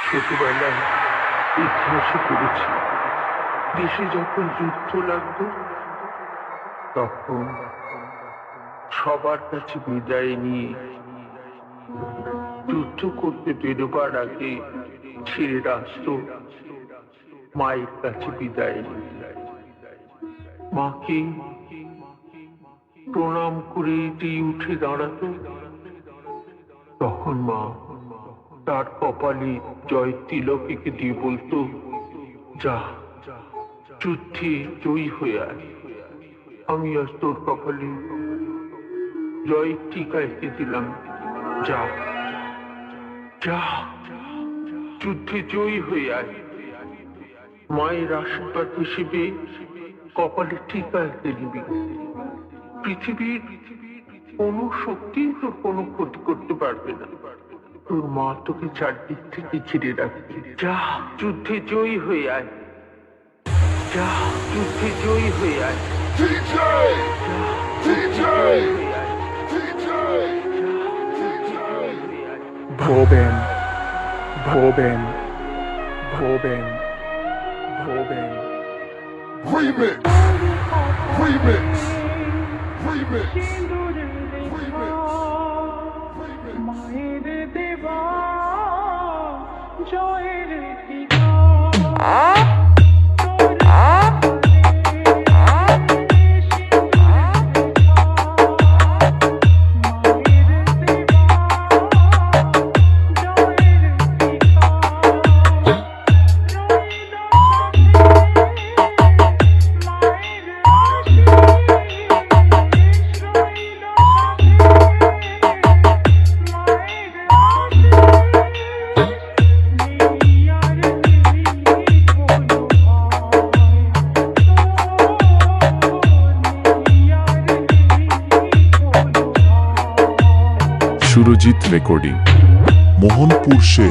ছোটবেলায় ইতিহাসে পড়েছি, দেশে যখন যুদ্ধ লাগতো তখন সবার কাছে বিদায় নিয়ে যুদ্ধ করতে বেরোবার আগে ছেলেরা আসতো মায়ের কাছে বিদায় নিয়ে। মাকে প্রণাম করে যেই উঠে দাঁড়াতো তখন মা তার কপালে জয় তিলক এঁকে দিয়ে বলতো, যা যুদ্ধে জয়ী হয়ে আয়। আমি আজ তোর কপালে জয় টিকা এঁকে দিলাম, যা যা যুদ্ধে জয়ী হয়ে আয়। মায়ের আশীর্বাদ হিসেবে কপালে টিকা এঁকে দিবি। পৃথিবীর কোনো শক্তি তোর কোনো ক্ষতি করতে পারবে না। তোর মা তোকে চারদিক থেকে ঘিরে রাখবে। যা যুদ্ধে জয়ী হয়ে আয়, যা যুদ্ধে জয়ী হয়ে আয়। Voben, Voben, Voben, Voben. Remix! Remix! Remix! মায়ের দেবা জয়ের সুরজিৎ রেকর্ডিং, মোহনপুর সে।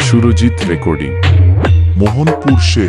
সুরজিৎ রেকর্ডিং, মোহনপুর সে।